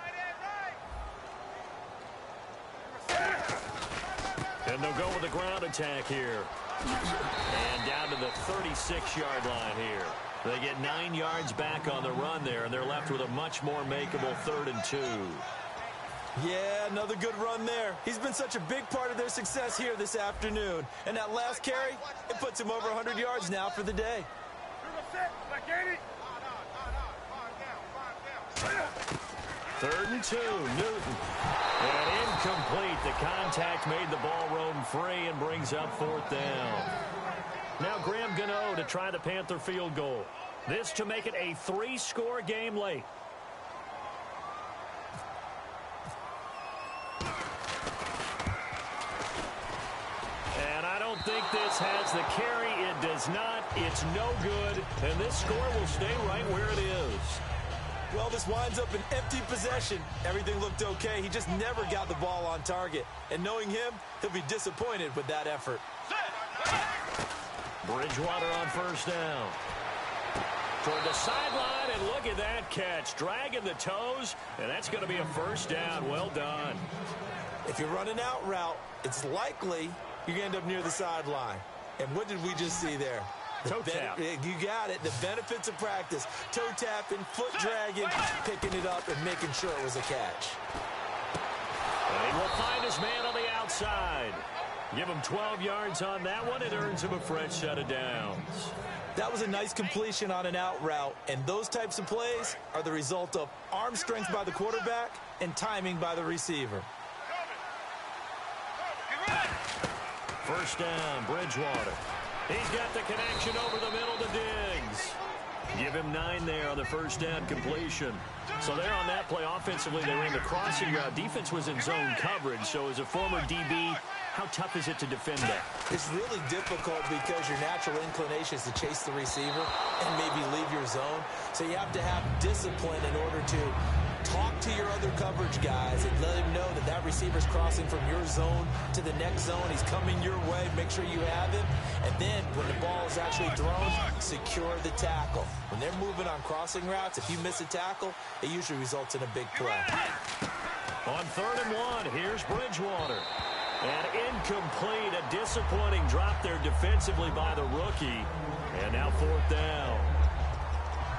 And they'll go with a ground attack here. And down to the 36-yard line here. They get 9 yards back on the run there, and they're left with a much more makeable 3rd and 2. Yeah, another good run there. He's been such a big part of their success here this afternoon. And that last carry, it puts him over 100 yards now for the day. 3rd and 2, Newton. And incomplete. The contact made the ball roam free and brings up 4th down. Now Graham Gano to try the Panther field goal. This to make it a 3-score game late. And I don't think this has the carry. It does not. It's no good. And this score will stay right where it is. Well, this winds up an empty possession. Everything looked okay. He just never got the ball on target. And knowing him, he'll be disappointed with that effort. Bridgewater on 1st down. Toward the sideline, and look at that catch. Dragging the toes, and that's going to be a 1st down. Well done. If you're running out route, it's likely you're going to end up near the sideline. And what did we just see there? Toe tap. You got it. The benefits of practice. Toe tapping, foot dragging, picking it up, and making sure it was a catch. And he will find his man on the outside. Give him 12 yards on that one. It earns him a fresh set of downs. That was a nice completion on an out route, and those types of plays are the result of arm strength by the quarterback and timing by the receiver. 1st down, Bridgewater. He's got the connection over the middle to Diggs. Give him 9 there on the 1st down completion. So there on that play, offensively, they ran the crossing route. Defense was in zone coverage, so as a former DB, how tough is it to defend that? It's really difficult because your natural inclination is to chase the receiver and maybe leave your zone. So you have to have discipline in order to talk to your other coverage guys and let him know that that receiver's crossing from your zone to the next zone. He's coming your way. Make sure you have him. And then when the ball is actually thrown, secure the tackle. When they're moving on crossing routes, if you miss a tackle, it usually results in a big play. On 3rd and 1, here's Bridgewater. And incomplete, a disappointing drop there defensively by the rookie. And now 4th down.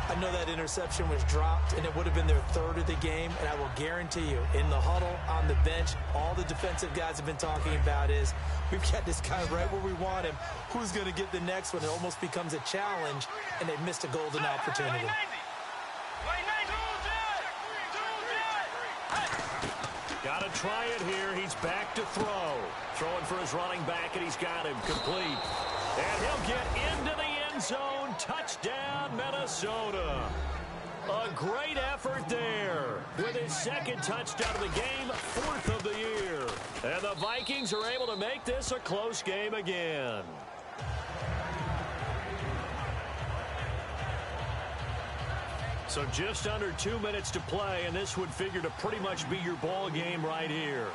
I know that interception was dropped, and it would have been their 3rd of the game, and I will guarantee you, in the huddle, on the bench, all the defensive guys have been talking about is, we've got this guy right where we want him. Who's going to get the next one? It almost becomes a challenge, and they've missed a golden opportunity. Got to try it here. He's back to throw. Throwing for his running back, and he's got him complete. And he'll get into the end zone. Touchdown, Minnesota. A great effort there. With his 2nd touchdown of the game, 4th of the year. And the Vikings are able to make this a close game again. So just under 2 minutes to play, and this would figure to pretty much be your ball game right here.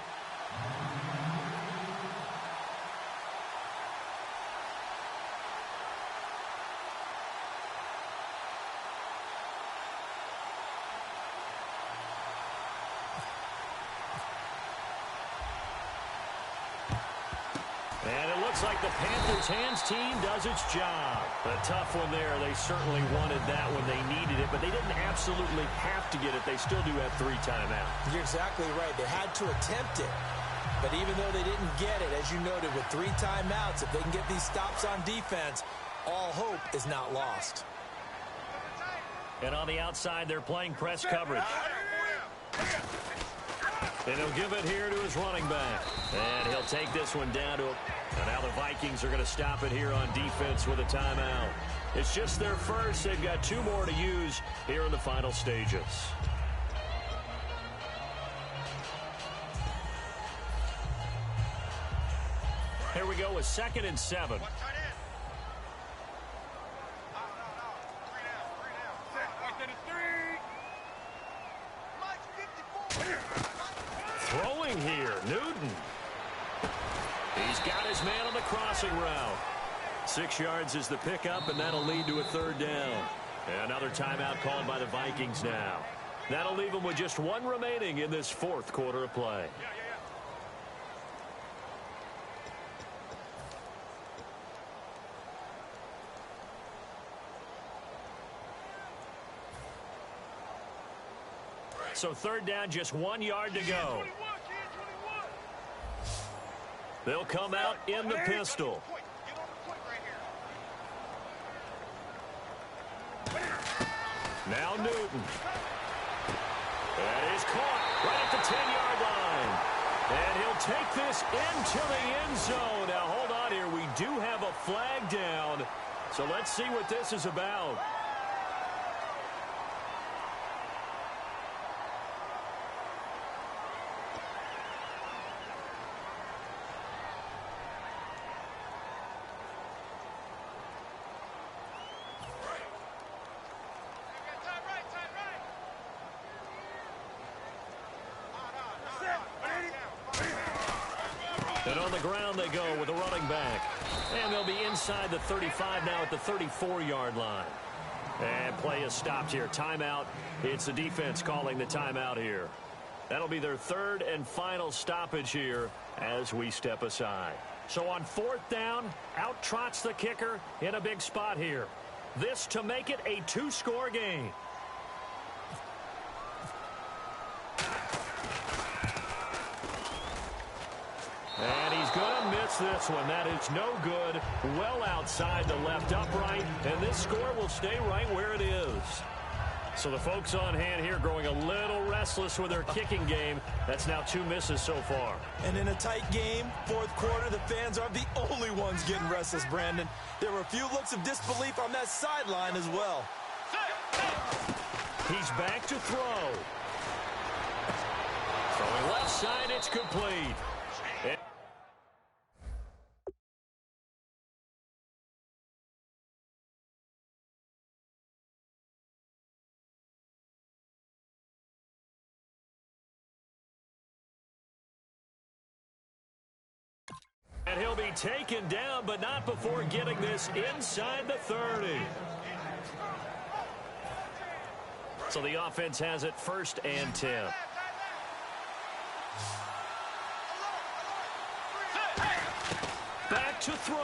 And it looks like the Panthers' hands team does its job. A tough one there. They certainly wanted that when they needed it, but they didn't absolutely have to get it. They still do have 3 timeouts. You're exactly right. They had to attempt it. But even though they didn't get it, as you noted, with 3 timeouts, if they can get these stops on defense, all hope is not lost. And on the outside, they're playing press coverage. And he'll give it here to his running back. And he'll take this one down to him. And now the Vikings are going to stop it here on defense with a timeout. It's just their first. They've got 2 more to use here in the final stages. Here we go with 2nd and 7. Throwing here, Newton. He's got his man on the crossing route. 6 yards is the pickup, and that'll lead to a 3rd down. And another timeout called by the Vikings now. That'll leave them with just 1 remaining in this 4th quarter of play. So 3rd down, just 1 yard to go. They'll come out in the pistol. Now Newton. That is caught right at the 10-yard line. And he'll take this into the end zone. Now hold on here. We do have a flag down. So let's see what this is about. And on the ground they go with a running back. And they'll be inside the 35 now at the 34-yard line. And play is stopped here. Timeout. It's the defense calling the timeout here. That'll be their 3rd and final stoppage here as we step aside. So on 4th down, out trots the kicker in a big spot here. This to make it a 2-score game. And he's going to miss this one. That is no good. Well outside the left upright. And this score will stay right where it is. So the folks on hand here growing a little restless with their kicking game. That's now 2 misses so far. And in a tight game, 4th quarter, the fans aren't the only ones getting restless, Brandon. There were a few looks of disbelief on that sideline as well. He's back to throw. Throwing left side, it's complete. And he'll be taken down, but not before getting this inside the 30. So the offense has it 1st and 10. Back to throw.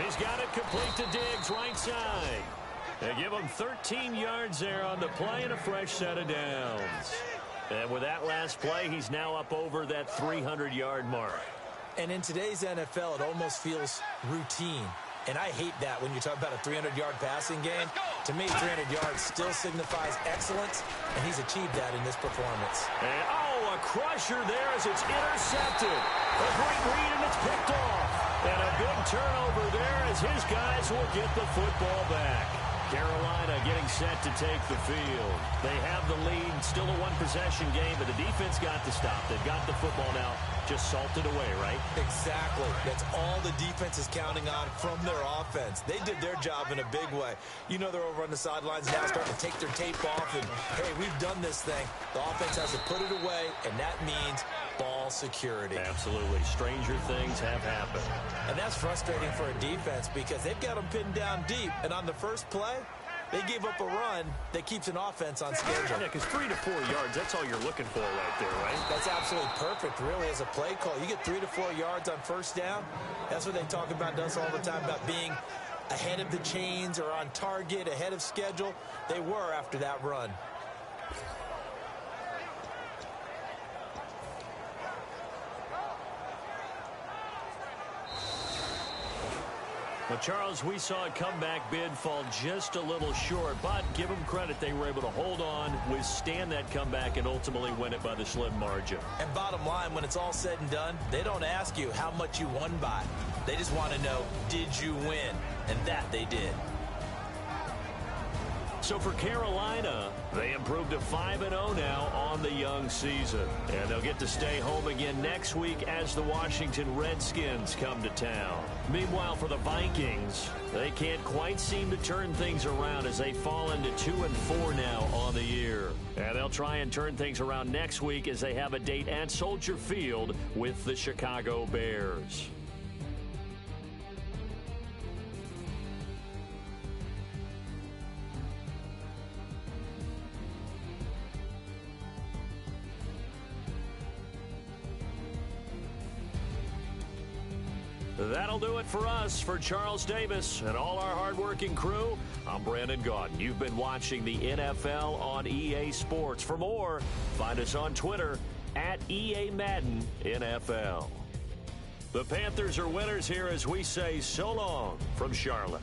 He's got it complete to Diggs, right side. They give him 13 yards there on the play and a fresh set of downs. And with that last play, he's now up over that 300-yard mark. And in today's NFL, it almost feels routine. And I hate that when you talk about a 300-yard passing game. To me, 300 yards still signifies excellence, and he's achieved that in this performance. And, oh, a crusher there as it's intercepted. A great read, and it's picked off. And a big turnover there as his guys will get the football back. Carolina getting set to take the field. They have the lead, still a one-possession game, but the defense got to stop. They've got the football now, just salted away, right? Exactly. That's all the defense is counting on from their offense. They did their job in a big way. You know they're over on the sidelines now starting to take their tape off, and, hey, we've done this thing. The offense has to put it away, and that means ball security. Absolutely. Stranger things have happened. And that's frustrating for a defense because they've got them pinned down deep, and on the first play, they gave up a run that keeps an offense on schedule. Yeah, because 3 to 4 yards, that's all you're looking for right there, right? That's absolutely perfect, really, as a play call. You get 3 to 4 yards on first down. That's what they talk about to us all the time, about being ahead of the chains or on target, ahead of schedule. They were after that run. Well, Charles, we saw a comeback bid fall just a little short, but give them credit. They were able to hold on, withstand that comeback, and ultimately win it by the slim margin. And bottom line, when it's all said and done, they don't ask you how much you won by. They just want to know, did you win? And that they did. So for Carolina, they improved to 5-0 now on the young season. And they'll get to stay home again next week as the Washington Redskins come to town. Meanwhile, for the Vikings, they can't quite seem to turn things around as they fall into 2-4 now on the year. And they'll try and turn things around next week as they have a date at Soldier Field with the Chicago Bears. That'll do it for us. For Charles Davis and all our hardworking crew, I'm Brandon Gaudin. You've been watching the NFL on EA Sports. For more, find us on Twitter at EA Madden NFL. The Panthers are winners here as we say so long from Charlotte.